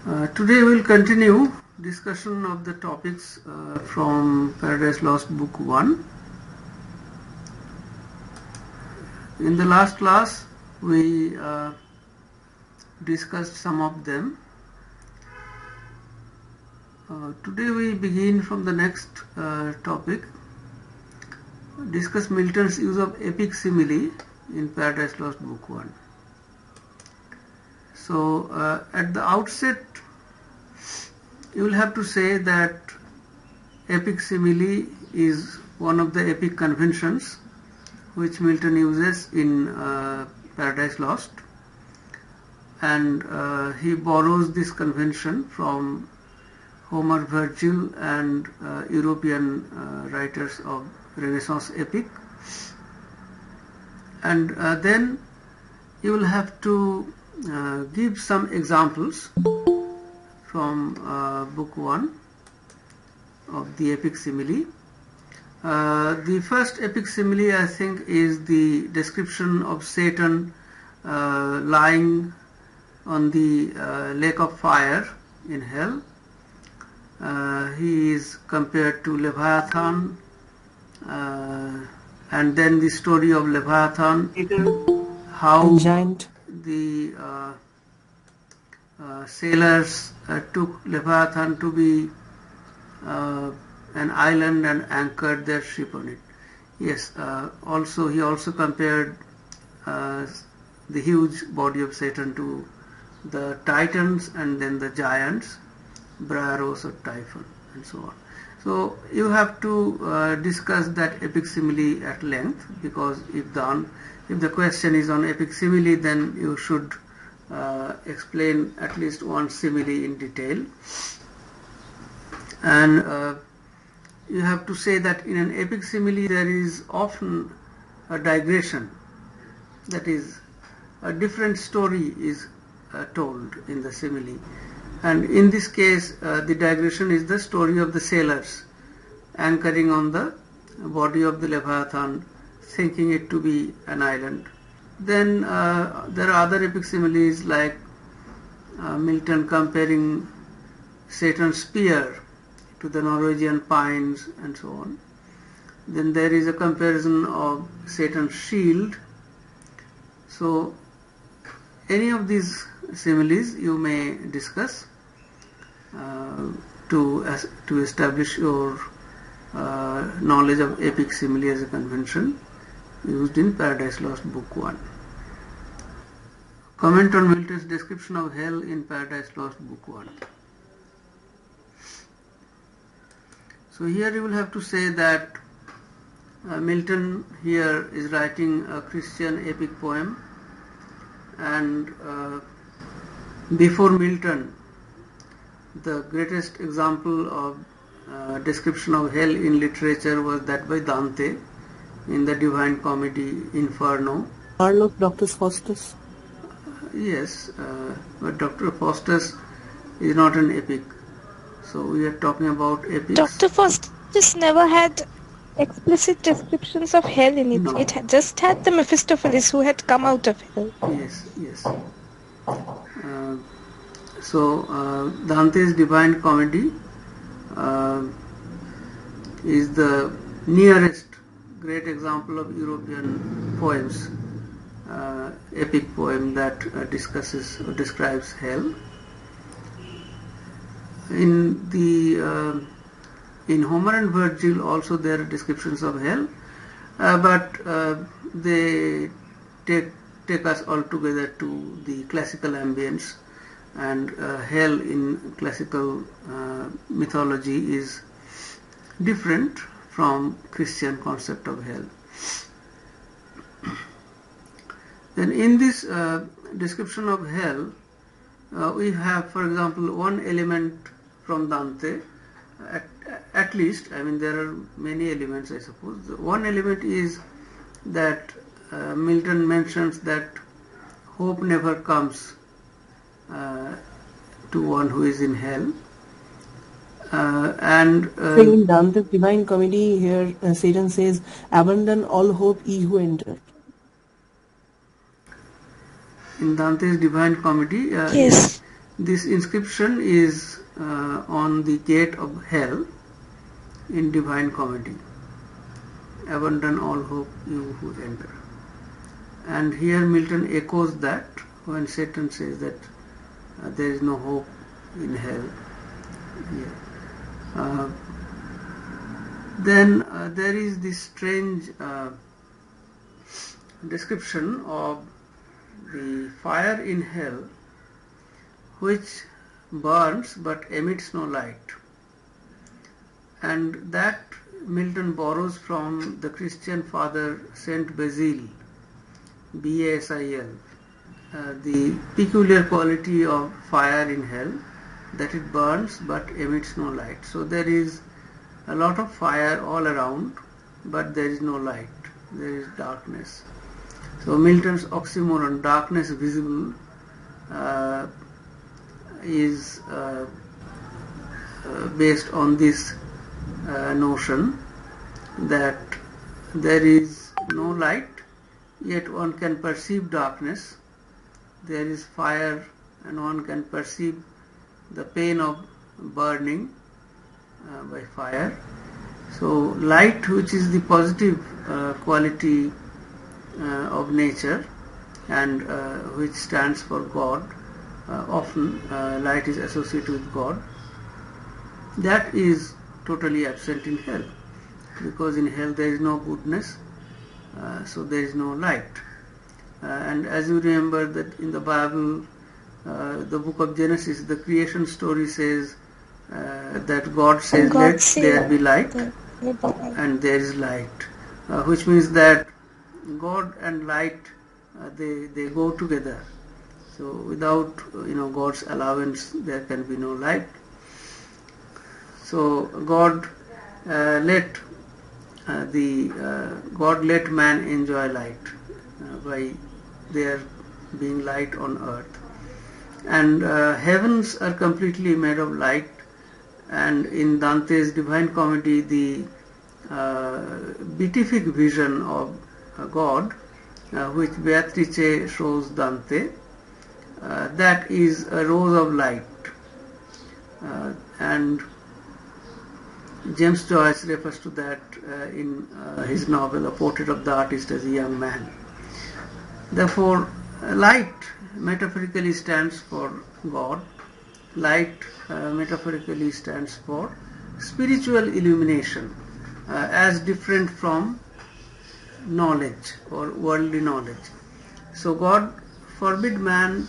Today we will continue discussion of the topics from Paradise Lost Book 1. In the last class we discussed some of them. Today we begin from the next topic. Discuss Milton's use of epic simile in Paradise Lost Book 1. So at the outset you will have to say that epic simile is one of the epic conventions which Milton uses in Paradise Lost, and he borrows this convention from Homer, Virgil and European writers of Renaissance epic, and then you will have to give some examples from book 1 of the epic simile. The first epic simile, I think, is the description of Satan lying on the lake of fire in hell. He is compared to Leviathan, and then the story of Leviathan, how giant. The sailors took Leviathan to be an island and anchored their ship on it. Yes, he also compared the huge body of Satan to the Titans and then the giants, Briareos or Typhon and so on. So you have to discuss that epic simile at length, because if the question is on epic simile, then you should explain at least one simile in detail. And you have to say that in an epic simile there is often a digression, that is, a different story is told in the simile. And in this case the digression is the story of the sailors anchoring on the body of the Leviathan, thinking it to be an island. Then there are other epic similes like Milton comparing Satan's spear to the Norwegian pines and so on. Then there is a comparison of Satan's shield. So any of these similes you may discuss to establish your knowledge of epic simile as a convention used in Paradise Lost Book 1. Comment on Milton's description of hell in Paradise Lost Book 1. So here you will have to say that Milton here is writing a Christian epic poem, and before Milton the greatest example of description of hell in literature was that by Dante in the Divine Comedy Inferno. Arnold, Dr. Faustus. Yes, but Dr. Faustus is not an epic. So we are talking about epics. Dr. Faustus never had explicit descriptions of hell in it. No. It had just had the Mephistopheles who had come out of hell. Yes. So Dante's Divine Comedy is the nearest great example of European poems, epic poem that discusses or describes hell. In Homer and Virgil also there are descriptions of hell, but they take us altogether to the classical ambience, and hell in classical mythology is different from Christian concept of hell. Then in this description of hell, we have, for example, one element from Dante, at least, I mean there are many elements I suppose. One element is that Milton mentions that hope never comes to one who is in hell. In Dante's Divine Comedy, here Satan says, "Abandon all hope, ye who enter." In Dante's Divine Comedy, Yes. This inscription is on the gate of hell in Divine Comedy. Abandon all hope, you who enter. And here Milton echoes that when Satan says that there is no hope in hell. Yeah. Then there is this strange description of the fire in hell which burns but emits no light, and that Milton borrows from the Christian father Saint Basil, Basil, the peculiar quality of fire in hell, that it burns but emits no light. So there is a lot of fire all around, but there is no light, there is darkness. So Milton's oxymoron, darkness visible, is based on this notion that there is no light, yet one can perceive darkness. There is fire and one can perceive the pain of burning by fire. So light, which is the positive quality of nature and which stands for God, often light is associated with God, that is totally absent in hell, because in hell there is no goodness, so there is no light. And as you remember that in the Bible, the book of Genesis, the creation story says that God says, let there be light, and there is light, which means that God and light, they go together. So without God's allowance, there can be no light. So God let man enjoy light by there being light on earth, and heavens are completely made of light. And in Dante's Divine Comedy, the beatific vision of God, which Beatrice shows Dante, that is a rose of light, and James Joyce refers to that in his novel A Portrait of the Artist as a Young Man. Therefore, light metaphorically stands for God. Light metaphorically stands for spiritual illumination, as different from knowledge or worldly knowledge. So God forbid man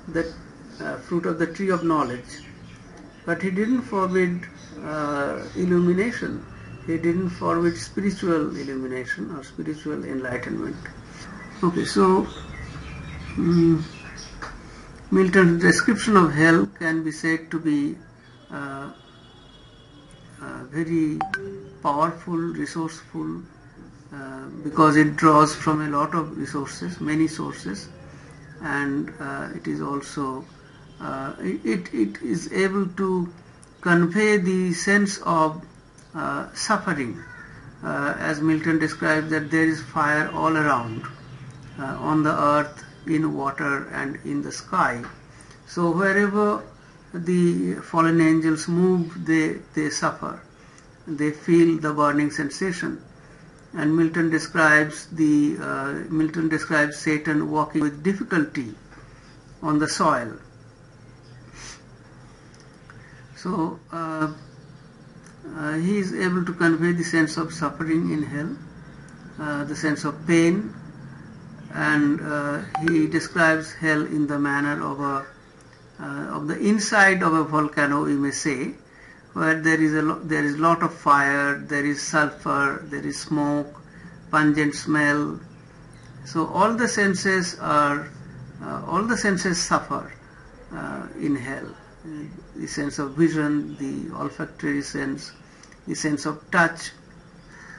the fruit of the tree of knowledge, but he didn't forbid illumination. He didn't forbid spiritual illumination or spiritual enlightenment. Okay, so Milton's description of hell can be said to be very powerful, resourceful, because it draws from a lot of resources, many sources, and it is also it is able to convey the sense of suffering, as Milton described that there is fire all around, on the earth, in water, and in the sky. So wherever the fallen angels move, they suffer, they feel the burning sensation. And Milton describes Satan walking with difficulty on the soil. So he is able to convey the sense of suffering in hell, the sense of pain, and he describes hell in the manner of the inside of a volcano, we may say, where there is a lot of fire, there is sulfur, there is smoke, pungent smell. So all the senses suffer in hell. The sense of vision, the olfactory sense, the sense of touch,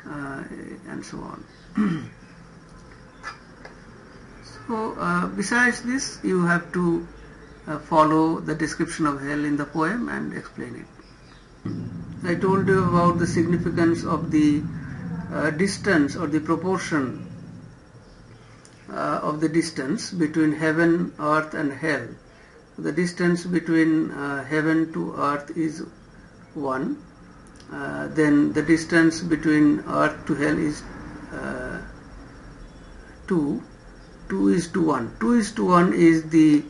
and so on. So besides this, you have to follow the description of hell in the poem and explain it. I told you about the significance of the distance or the proportion of the distance between heaven, earth and hell. the distance between heaven to earth is 1. Then the distance between earth to hell is 2. 2 is to 1. 2 is to 1 is the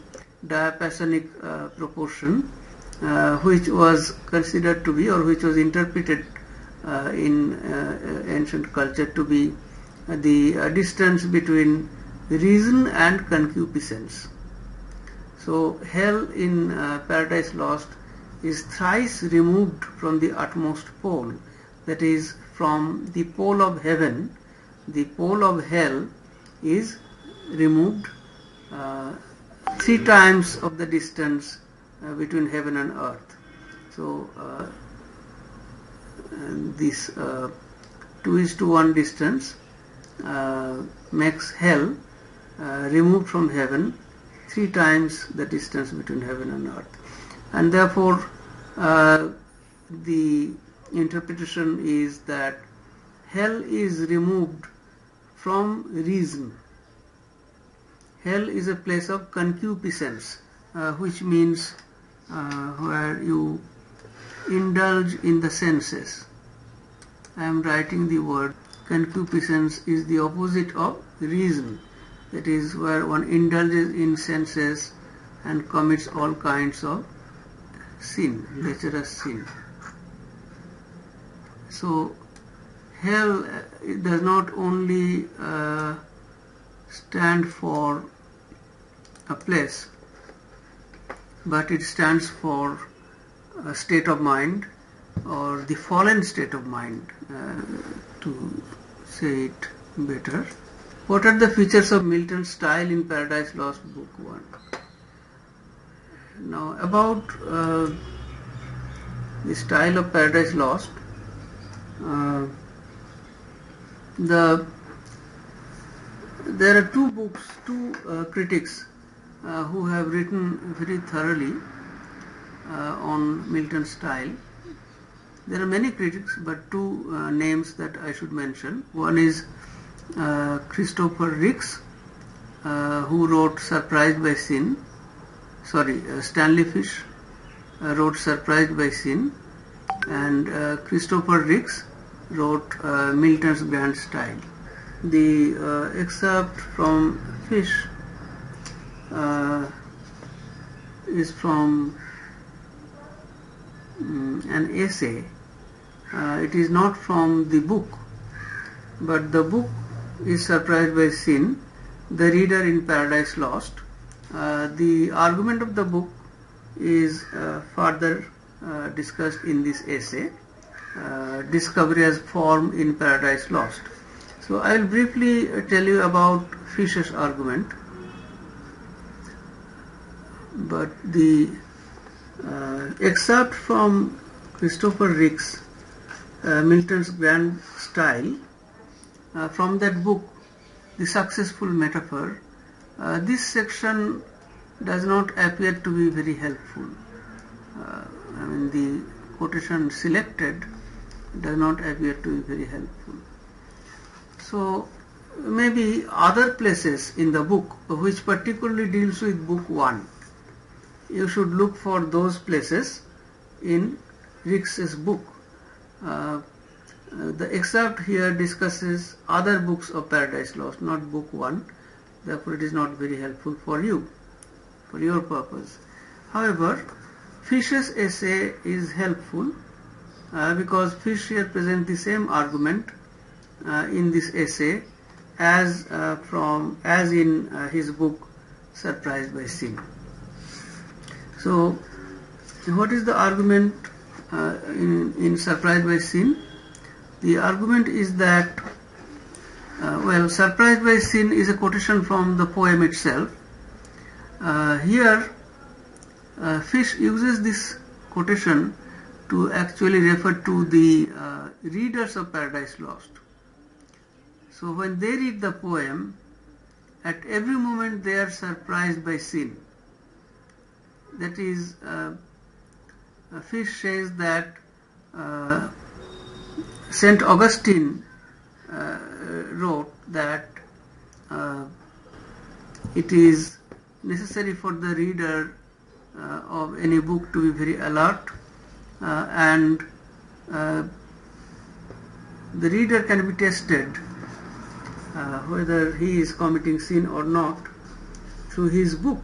diapasonic proportion, which was considered to be, or which was interpreted in ancient culture to be the distance between reason and concupiscence. So hell in Paradise Lost is thrice removed from the utmost pole, that is, from the pole of heaven. The pole of hell is removed 3 times of the distance between heaven and earth. So this 2 is to 1 distance makes hell removed from heaven 3 times the distance between heaven and earth. And therefore the interpretation is that hell is removed from reason. Hell is a place of concupiscence, which means where you indulge in the senses. I am writing the word concupiscence is the opposite of reason. That is where one indulges in senses and commits all kinds of sin, lecherous sin. So hell does not only stand for a place, but it stands for a state of mind, or the fallen state of mind, to say it better. What are the features of Milton's style in Paradise Lost, Book 1? Now, about the style of Paradise Lost, there are two critics who have written very thoroughly on Milton's style. There are many critics, but 2 names that I should mention. One is Christopher Ricks, who wrote Surprised by Sin. Stanley Fish wrote Surprised by Sin, and Christopher Ricks wrote Milton's Grand Style. The excerpt from Fish is from an essay. It is not from the book, but the book is Surprised by Sin, The Reader in Paradise Lost. The argument of the book is further discussed in this essay, Discovery as Form in Paradise Lost. So I will briefly tell you about Fish's argument, but the excerpt from Christopher Ricks, Milton's Grand Style, from that book, The Successful Metaphor, this section does not appear to be very helpful. The quotation selected does not appear to be very helpful. So maybe other places in the book which particularly deals with Book 1, you should look for those places in Ricks's book. The excerpt here discusses other books of Paradise Lost, not Book 1. Therefore, it is not very helpful for you, for your purpose. However, Fish's essay is helpful because Fish here presents the same argument in this essay as in his book Surprised by Sin. So, what is the argument in Surprised by Sin? The argument is that, Surprised by Sin is a quotation from the poem itself. Here, Fish uses this quotation to actually refer to the readers of Paradise Lost. So when they read the poem, at every moment they are surprised by sin. That is, Fish says that St. Augustine wrote that it is necessary for the reader of any book to be very alert, and the reader can be tested whether he is committing sin or not through his book,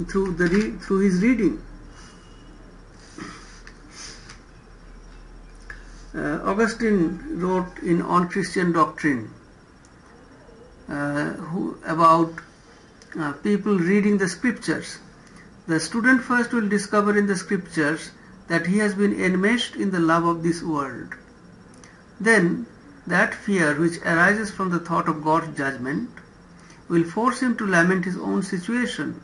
through his reading. Augustine wrote in On Christian Doctrine about people reading the scriptures. The student first will discover in the scriptures that he has been enmeshed in the love of this world. Then that fear which arises from the thought of God's judgment will force him to lament his own situation.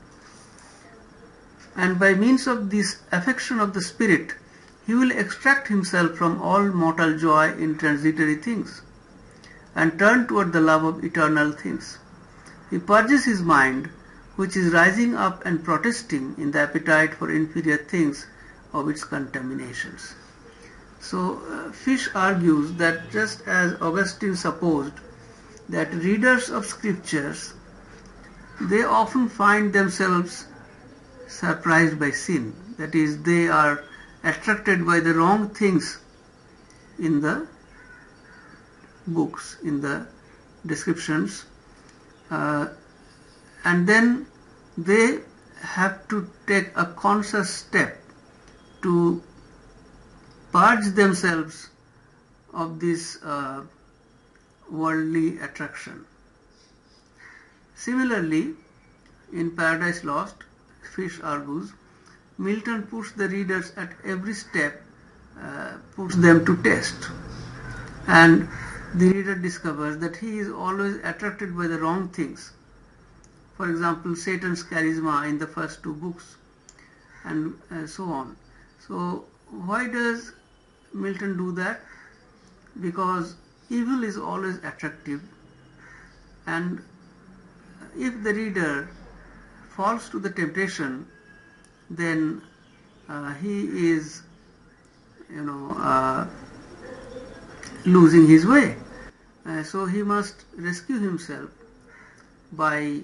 And by means of this affection of the spirit, he will extract himself from all mortal joy in transitory things and turn toward the love of eternal things. He purges his mind, which is rising up and protesting in the appetite for inferior things, of its contaminations. So Fish argues that just as Augustine supposed that readers of scriptures, they often find themselves surprised by sin. That is, they are attracted by the wrong things in the books, in the descriptions, and then they have to take a conscious step to purge themselves of this worldly attraction. Similarly, in Paradise Lost, Fish argues, Milton puts the readers at every step, puts them to test, and the reader discovers that he is always attracted by the wrong things. For example, Satan's charisma in the first two books, and so on. So why does Milton do that? Because evil is always attractive, and if the reader falls to the temptation, then he is, losing his way. So he must rescue himself by,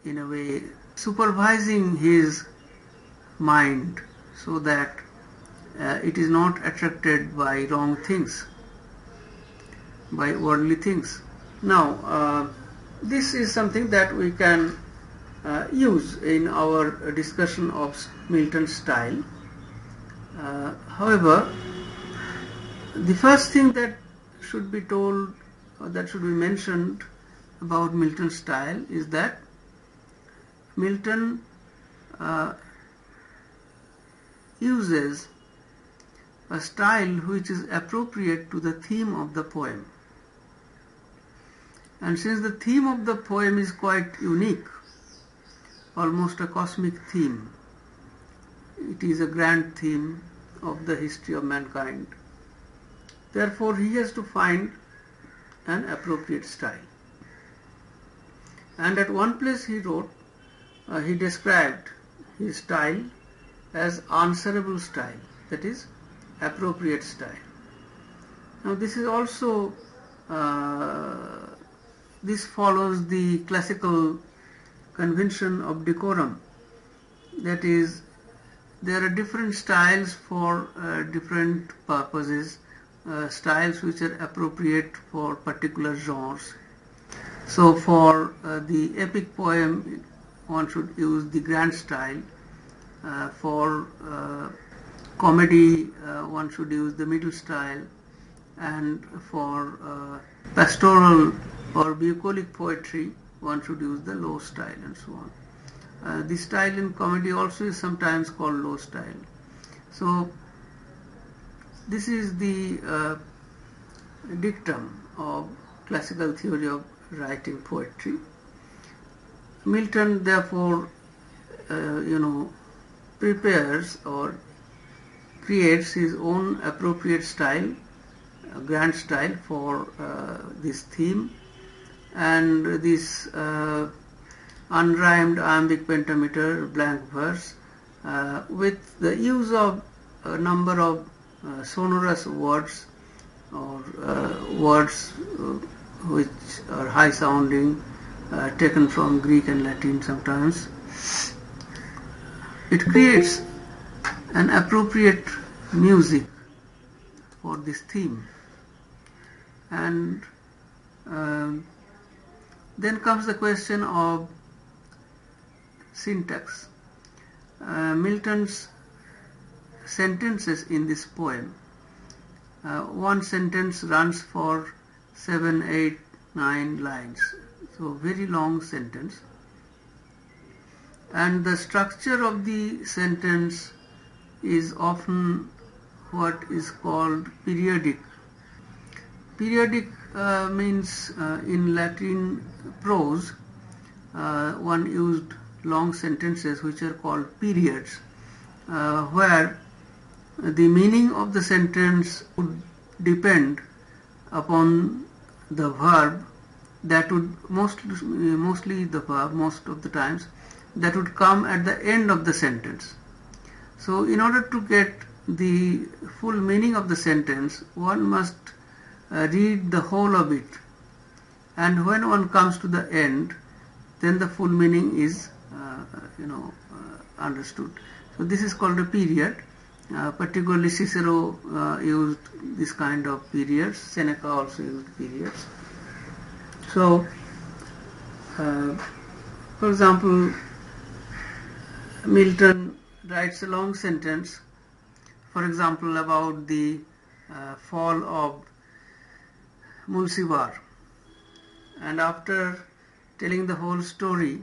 in a way, supervising his mind so that it is not attracted by wrong things, by worldly things. Now, this is something that we can use in our discussion of Milton's style. However, the first thing that should be told, or that should be mentioned about Milton's style, is that Milton uses a style which is appropriate to the theme of the poem. And since the theme of the poem is quite unique, almost a cosmic theme, it is a grand theme of the history of mankind, therefore he has to find an appropriate style. And at one place he wrote, he described his style as answerable style, that is, appropriate style. Now this is also, this follows the classical convention of decorum. That is, there are different styles for different purposes, styles which are appropriate for particular genres. So for the epic poem, one should use the grand style. For comedy, one should use the middle style, and for pastoral or bucolic poetry, one should use the low style, and so on. The style in comedy also is sometimes called low style. So this is the dictum of classical theory of writing poetry. Milton therefore prepares or creates his own appropriate style, a grand style for this theme, and this unrhymed iambic pentameter, blank verse, with the use of a number of sonorous words, or words which are high sounding, taken from Greek and Latin sometimes, it creates an appropriate music for this theme. And then comes the question of syntax. Milton's sentences in this poem, one sentence runs for 7, 8, 9 lines, so very long sentence, and the structure of the sentence is often what is called periodic. Periodic means in Latin prose one used long sentences which are called periods, where the meaning of the sentence would depend upon the verb that would mostly the verb, most of the times, that would come at the end of the sentence. So in order to get the full meaning of the sentence, one must read the whole of it, and when one comes to the end, then the full meaning is understood. So this is called a period. Particularly Cicero used this kind of periods. Seneca also used periods. So, for example, Milton writes a long sentence, for example, about the fall of Mulcivar, and after telling the whole story,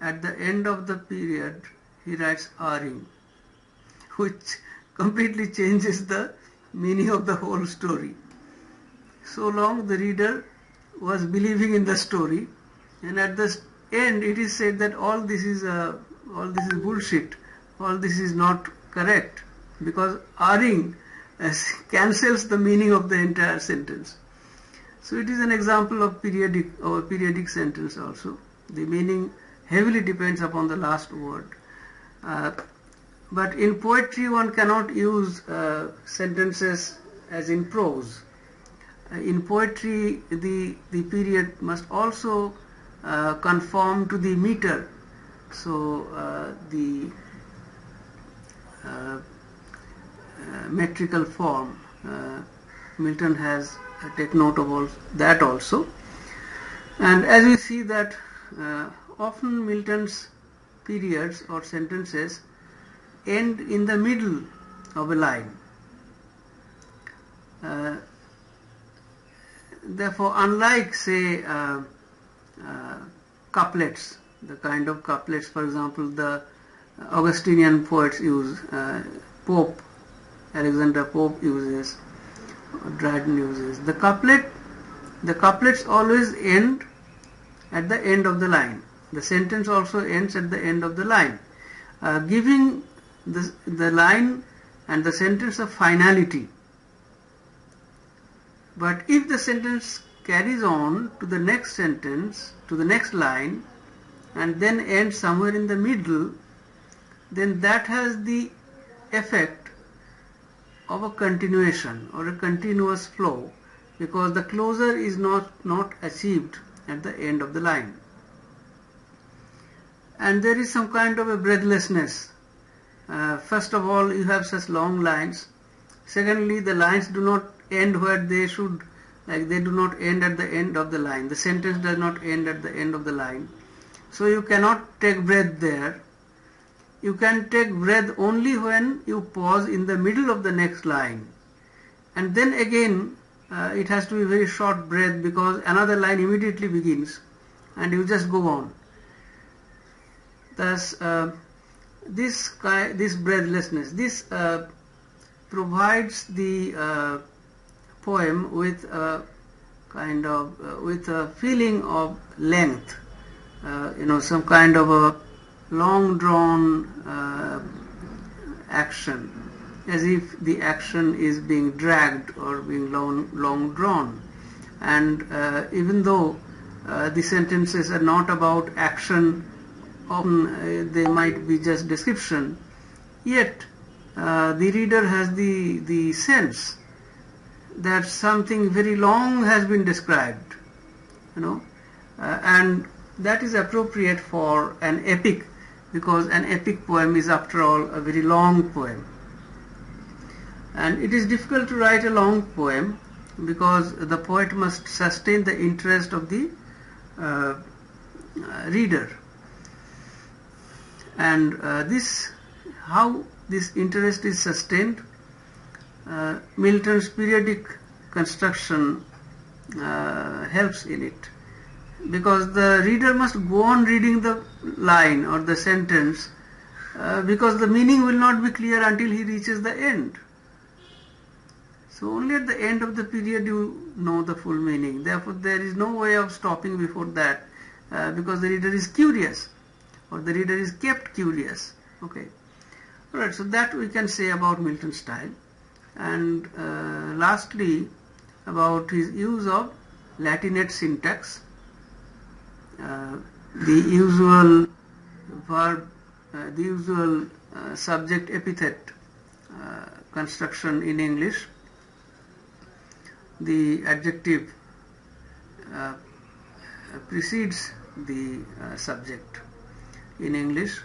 at the end of the period he writes "erring," which completely changes the meaning of the whole story. So long the reader was believing in the story, and at the end it is said that all this is bullshit, all this is not correct, because "erring" cancels the meaning of the entire sentence. So it is an example of periodic sentence also. The meaning heavily depends upon the last word. But in poetry one cannot use sentences as in prose. In poetry the period must also conform to the meter. So the metrical form, Milton has take note of that also. And as we see that often Milton's periods or sentences end in the middle of a line. Therefore, unlike say couplets, the kind of couplets, for example, the Augustinian poets use, Alexander Pope uses, Dryden uses. The couplets always end at the end of the line. The sentence also ends at the end of the line, giving the line and the sentence a finality. But if the sentence carries on to the next sentence, to the next line, and then ends somewhere in the middle, then that has the effect of a continuation or a continuous flow, because the closure is not achieved at the end of the line. And there is some kind of a breathlessness. First of all, you have such long lines. Secondly, the lines do not end where they should, like they do not end at the end of the line. The sentence does not end at the end of the line. So you cannot take breath there. You can take breath only when you pause in the middle of the next line. And then again, it has to be very short breath, because another line immediately begins and you just go on. Thus, this breathlessness, this provides the poem with a kind of with a feeling of length, some kind of a long drawn action, as if the action is being dragged or being long drawn. And even though the sentences are not about action, often they might be just description, yet the reader has the sense that something very long has been described, and that is appropriate for an epic, because an epic poem is after all a very long poem. And it is difficult to write a long poem because the poet must sustain the interest of the reader. And how this interest is sustained, Milton's periodic construction helps in it, because the reader must go on reading the line or the sentence, because the meaning will not be clear until he reaches the end. So only at the end of the period you know the full meaning. Therefore there is no way of stopping before that, because the reader is curious, or the reader is kept curious. Okay. Alright, so that we can say about Milton's style. And lastly, about his use of Latinate syntax, the usual verb, the usual subject epithet construction in English, the adjective precedes the subject in English,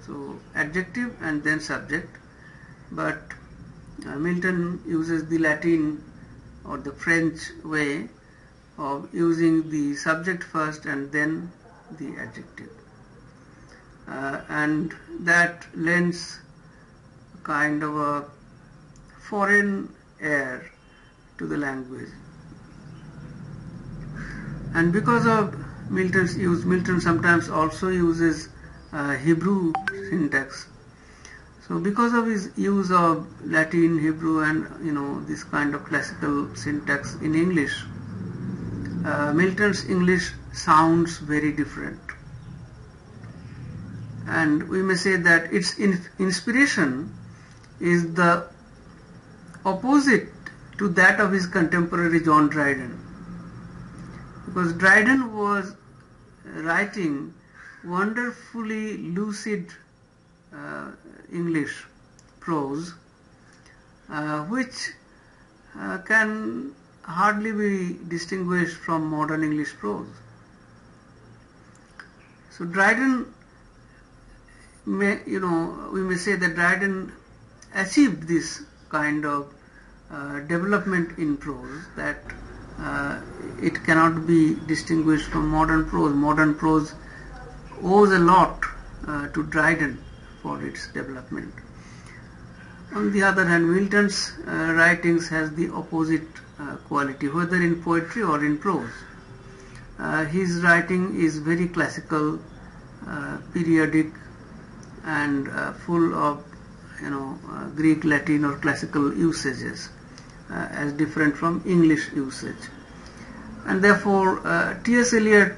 so adjective and then subject, but Milton uses the Latin or the French way of using the subject first and then the adjective, and that lends kind of a foreign air to the language. And because of Milton's use, Milton sometimes also uses Hebrew syntax. So because of his use of Latin, Hebrew, and this kind of classical syntax in English, Milton's English sounds very different. And we may say that its inspiration is the opposite to that of his contemporary John Dryden, because Dryden was writing wonderfully lucid English prose, which can hardly be distinguished from modern English prose. So Dryden we may say that Dryden achieved this kind of development in prose, that it cannot be distinguished from modern prose. Modern prose owes a lot to Dryden for its development. On the other hand, Milton's writings has the opposite quality, whether in poetry or in prose. His writing is very classical, periodic, and full of Greek, Latin, or classical usages, as different from English usage. And therefore, T.S. Eliot,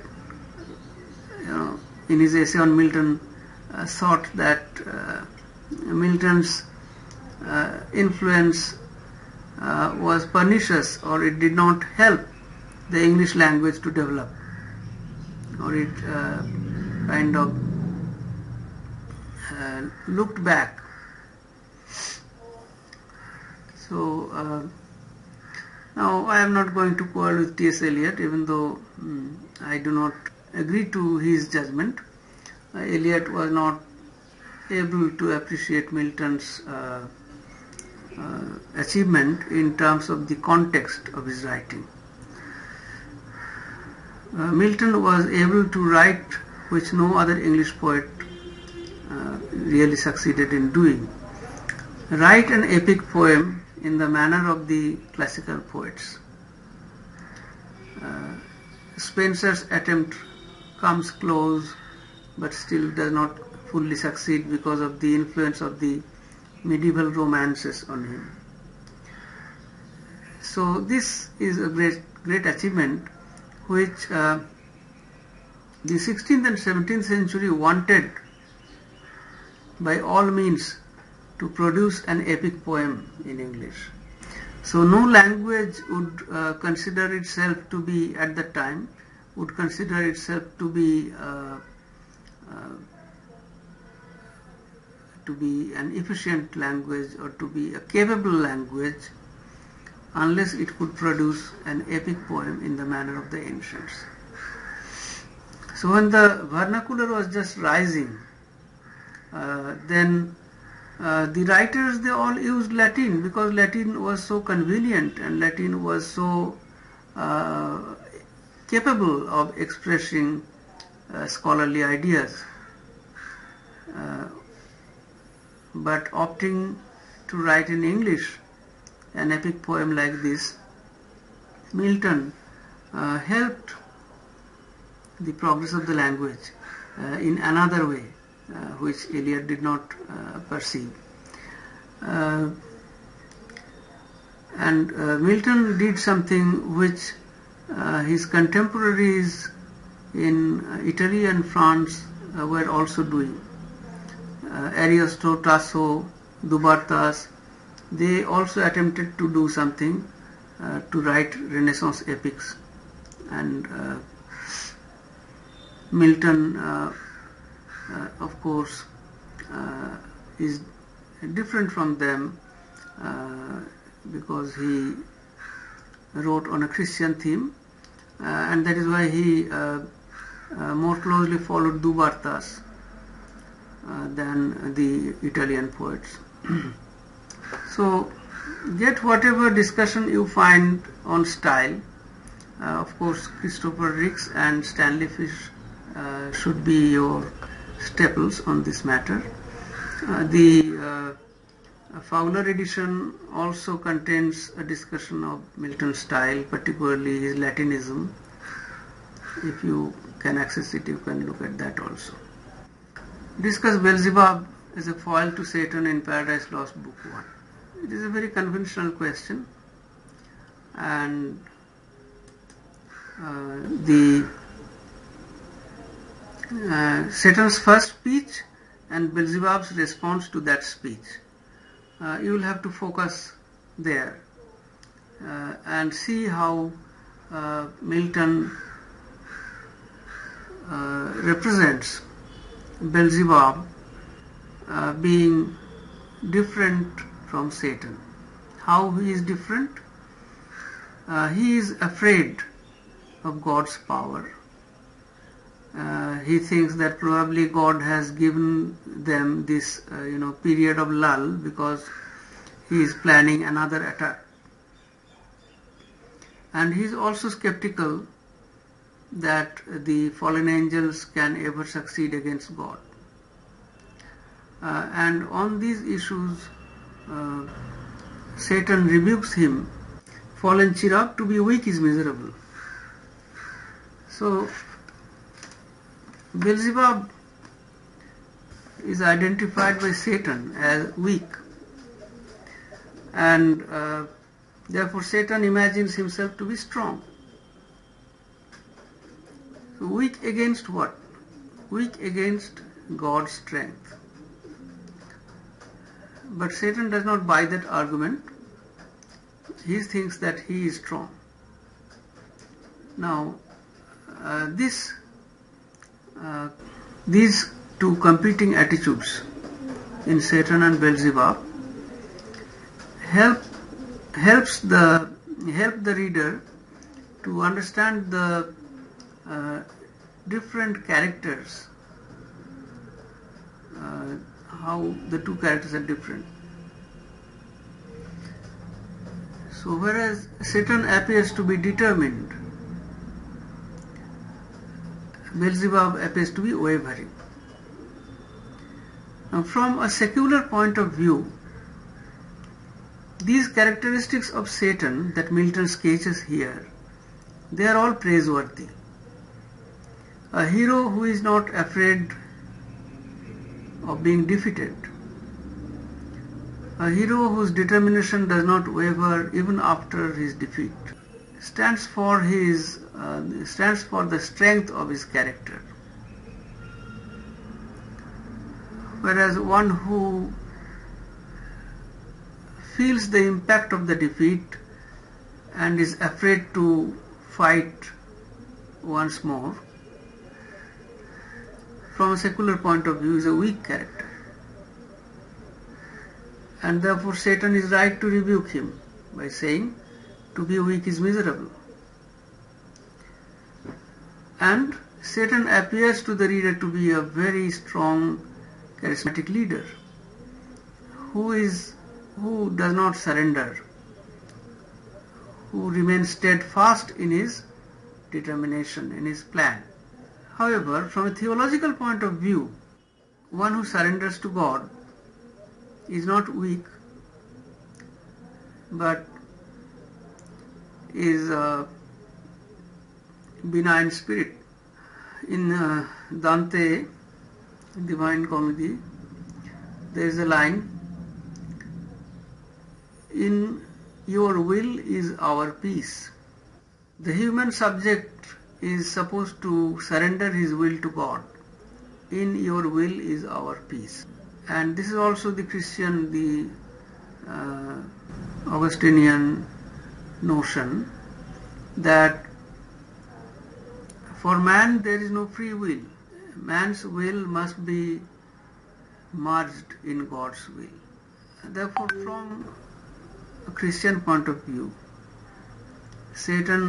in his essay on Milton, thought that Milton's influence was pernicious, or it did not help the English language to develop, or it kind of looked back. So now I am not going to quarrel with T.S. Eliot, even though I do not agree to his judgment. Eliot was not able to appreciate Milton's achievement in terms of the context of his writing. Milton was able to write which no other English poet really succeeded in doing. Write an epic poem in the manner of the classical poets. Spenser's attempt comes close, but still does not fully succeed because of the influence of the medieval romances on him. So this is a great achievement which the 16th and 17th century wanted by all means to produce an epic poem in English. So no language would consider itself to be, at that time, would consider itself to be an efficient language or to be a capable language unless it could produce an epic poem in the manner of the ancients. So So when the vernacular was just rising, then the writers, they all used Latin because Latin was so convenient and Latin was so capable of expressing scholarly ideas. But opting to write in English an epic poem like this, Milton helped the progress of the language in another way, which Eliot did not perceive. And Milton did something which his contemporaries in Italy and France were also doing. Ariosto, Tasso, Dubartas, they also attempted to do something to write Renaissance epics. And Milton, of course, is different from them because he wrote on a Christian theme, and that is why he more closely followed Dubartas than the Italian poets. So get whatever discussion you find on style. Of course, Christopher Ricks and Stanley Fish should be your staples on this matter. The Fowler edition also contains a discussion of Milton's style, particularly his Latinism. If you can access it, you can look at that also. Discuss Beelzebub as a foil to Satan in Paradise Lost, Book 1. It is a very conventional question, and Satan's first speech and Beelzebub's response to that speech. You will have to focus there and see how Milton represents Beelzebub being different from Satan. How he is different? He is afraid of God's power. He thinks that probably God has given them this period of lull because he is planning another attack. And he is also skeptical that the fallen angels can ever succeed against God. And on these issues, Satan rebukes him. Fallen cherub, to be weak is miserable. So Beelzebub is identified by Satan as weak, and therefore Satan imagines himself to be strong. So weak against what? Weak against God's strength. But Satan does not buy that argument. He thinks that he is strong. Now, these two competing attitudes in Satan and Beelzebub help the reader to understand the different characters, how the two characters are different. So whereas Satan appears to be determined, Beelzebub appears to be wavering. Now, from a secular point of view, these characteristics of Satan that Milton sketches here, they are all praiseworthy. A hero who is not afraid of being defeated, a hero whose determination does not waver even after his defeat, stands for the strength of his character. Whereas one who feels the impact of the defeat and is afraid to fight once more, from a secular point of view, is a weak character. And therefore Satan is right to rebuke him by saying, to be weak is miserable. And Satan appears to the reader to be a very strong, charismatic leader who does not surrender, who remains steadfast in his determination, in his plan. However, from a theological point of view, one who surrenders to God is not weak, but is a benign spirit. In Dante, Divine Comedy, there is a line, "In your will is our peace." The human subject is supposed to surrender his will to God. In your will is our peace. And this is also the Christian, the Augustinian notion that for man there is no free will. Man's will must be merged in God's will. Therefore, from a Christian point of view, Satan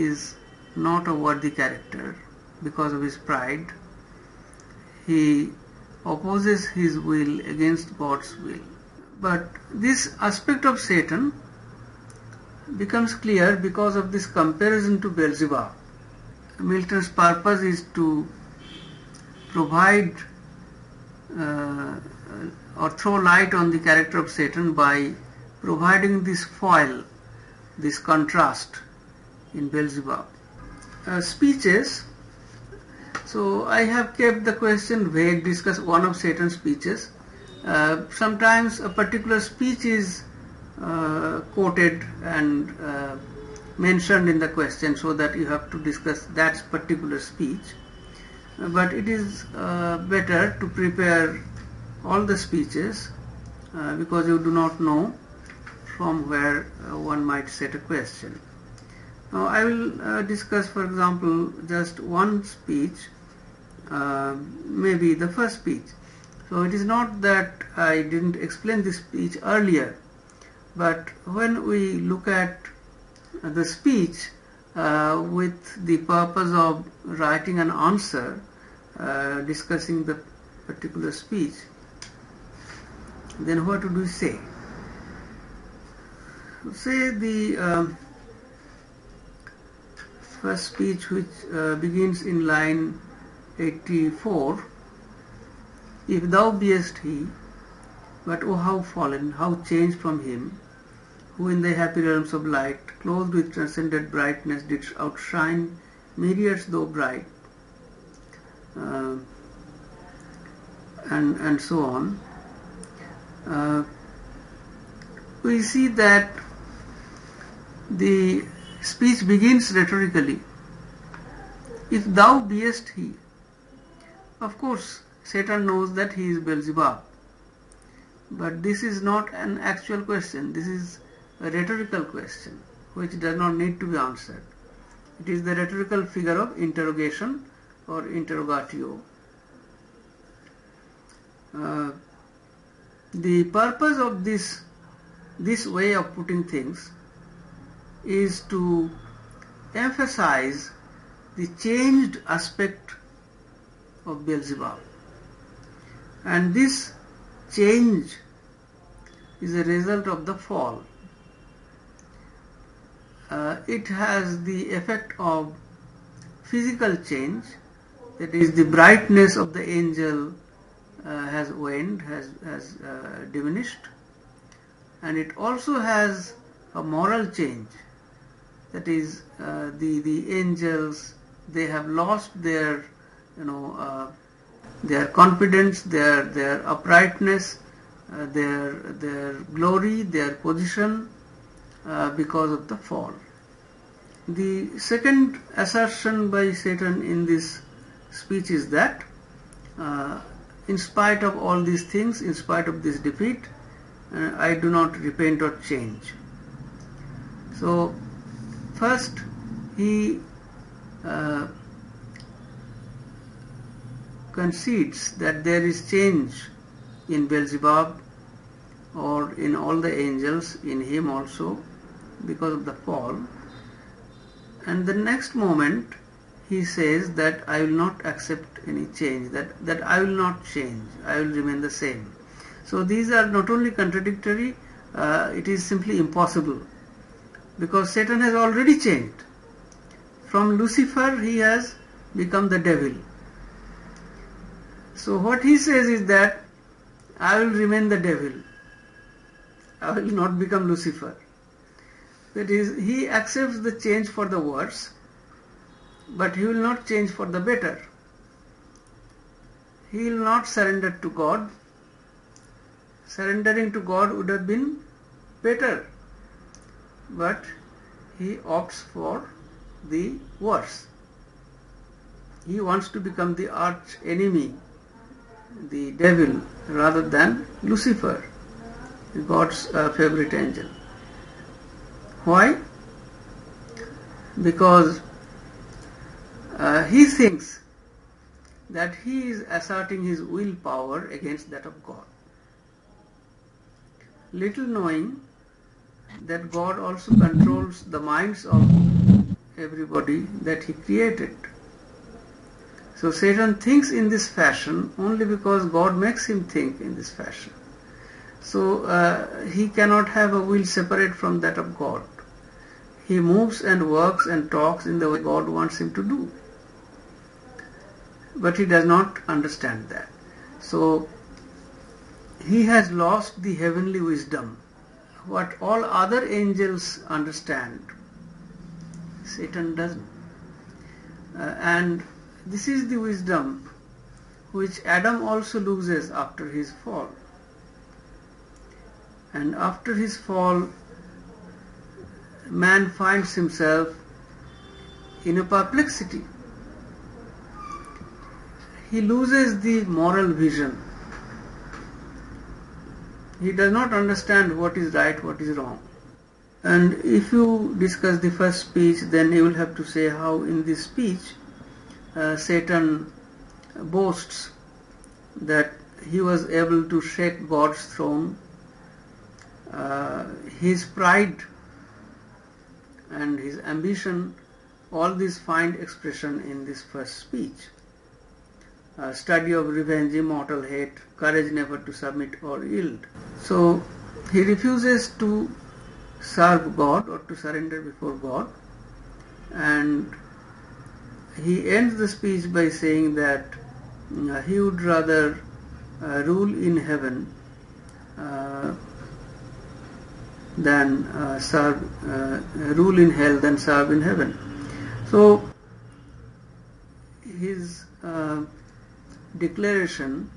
is not a worthy character because of his pride. He opposes his will against God's will. But this aspect of Satan becomes clear because of this comparison to Beelzebub. Milton's purpose is to provide or throw light on the character of Satan by providing this foil, this contrast in Beelzebub. Speeches. So I have kept the question vague, discuss one of Satan's speeches. Sometimes a particular speech is quoted and mentioned in the question so that you have to discuss that particular speech. But it is better to prepare all the speeches because you do not know from where one might set a question. Now I will discuss, for example, just one speech, maybe the first speech. So it is not that I didn't explain this speech earlier, but when we look at the speech with the purpose of writing an answer, discussing the particular speech, then what would we say? Say the first speech, which begins in line 84, "If thou beest he, but oh how fallen, how changed from him, who in the happy realms of light, clothed with transcendent brightness, didst outshine myriads though bright," and so on. We see that the speech begins rhetorically. If thou beest he. Of course, Satan knows that he is Beelzebub. But this is not an actual question. This is a rhetorical question which does not need to be answered. It is the rhetorical figure of interrogation or interrogatio. The purpose of this way of putting things is to emphasize the changed aspect of Beelzebub. And this change is a result of the fall. It has the effect of physical change, that is, the brightness of the angel has waned, has diminished, and it also has a moral change, that is, the angels, they have lost their their confidence, their uprightness, their glory, their position because of the fall. The second assertion by Satan in this speech is that in spite of all these things, in spite of this defeat, I do not repent or change. So first he concedes that there is change in Beelzebub or in all the angels, in him also, because of the fall. And the next moment he says that I will not accept any change, that I will not change, I will remain the same. So these are not only contradictory, it is simply impossible, because Satan has already changed. From Lucifer he has become the devil. So what he says is that I will remain the devil, I will not become Lucifer. That is, he accepts the change for the worse, but he will not change for the better. He will not surrender to God. Surrendering to God would have been better, but he opts for the worse. He wants to become the arch enemy, the devil, rather than Lucifer, God's favorite angel. Why? Because he thinks that he is asserting his willpower against that of God, little knowing that God also controls the minds of everybody that he created. So Satan thinks in this fashion only because God makes him think in this fashion. So he cannot have a will separate from that of God. He moves and works and talks in the way God wants him to do. But he does not understand that. So he has lost the heavenly wisdom, what all other angels understand. Satan doesn't. And this is the wisdom which Adam also loses after his fall. And after his fall, man finds himself in a perplexity. He loses the moral vision. He does not understand what is right, what is wrong. And if you discuss the first speech, then you will have to say how in this speech Satan boasts that he was able to shake God's throne. His pride and his ambition, all these find expression in this first speech. Study of revenge, immortal hate, courage never to submit or yield. So he refuses to serve God or to surrender before God, and he ends the speech by saying that he would rather rule in heaven than rule in hell than serve in heaven. So his declaration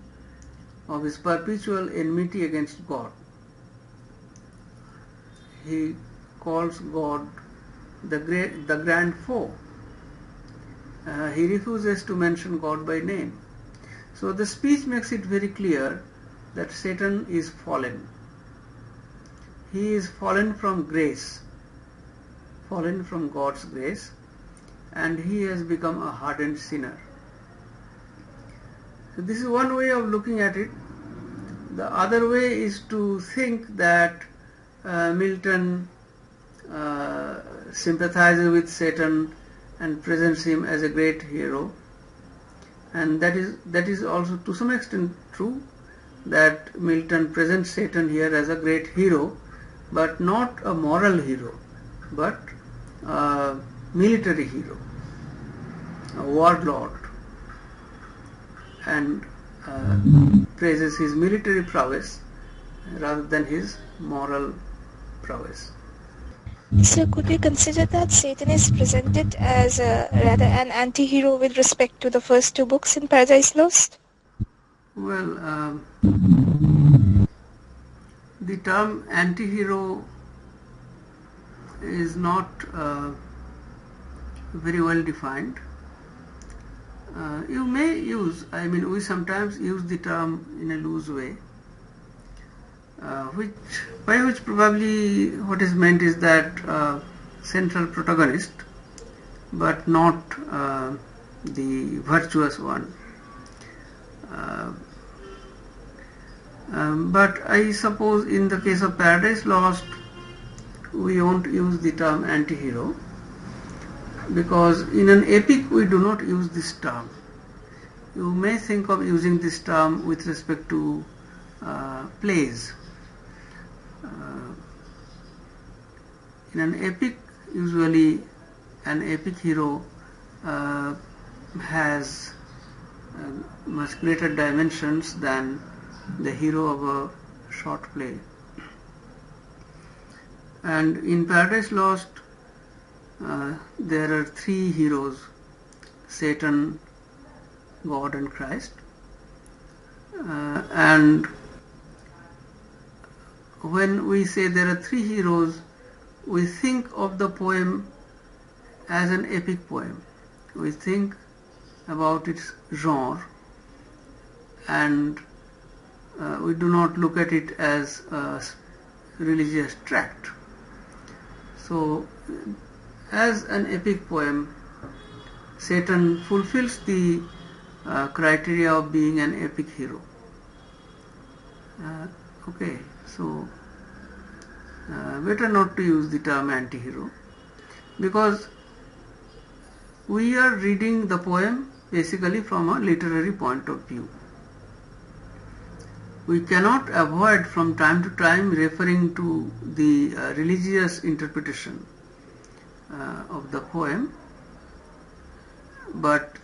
of his perpetual enmity against God, he calls God the grand foe. He refuses to mention God by name. So the speech makes it very clear that Satan is fallen. He is fallen from grace, fallen from God's grace, and he has become a hardened sinner. So this is one way of looking at it. The other way is to think that Milton sympathizes with Satan and presents him as a great hero, and that is also to some extent true, that Milton presents Satan here as a great hero, but not a moral hero, but a military hero, a warlord, and praises his military prowess rather than his moral prowess. So could we consider that Satan is presented as rather an anti-hero with respect to the first two books in Paradise Lost? Well, the term anti-hero is not very well defined. You may use, we sometimes use the term in a loose way, by which probably what is meant is that central protagonist, but not the virtuous one. But I suppose in the case of Paradise Lost, we won't use the term anti-hero. because in an epic we do not use this term. You may think of using this term with respect to plays. In an epic, usually an epic hero has much greater dimensions than the hero of a short play. And in Paradise Lost, there are three heroes: Satan, God and Christ. And when we say there are three heroes, we think of the poem as an epic poem. We think about its genre, and we do not look at it as a religious tract. So, as an epic poem, Satan fulfills the criteria of being an epic hero. Okay, so better not to use the term anti-hero, because we are reading the poem basically from a literary point of view. We cannot avoid from time to time referring to the religious interpretation of the poem, but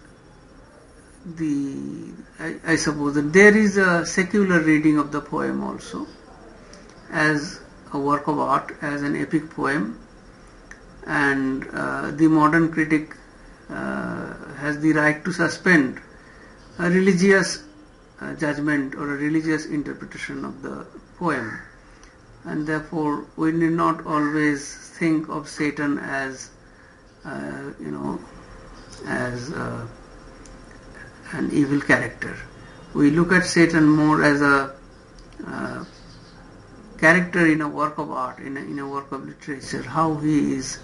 I suppose that there is a secular reading of the poem also as a work of art, as an epic poem, and the modern critic has the right to suspend a religious judgment or a religious interpretation of the poem, and therefore we need not always think of Satan as as an evil character. We look at Satan more as a character in a work of art, in a work of literature, how he is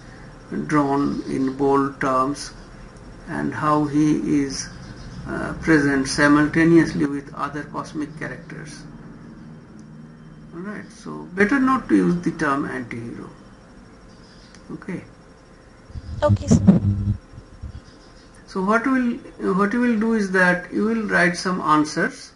drawn in bold terms and how he is present simultaneously with other cosmic characters. Alright, so better not to use the term anti-hero. Okay. Okay, sir. So what you will do is that you will write some answers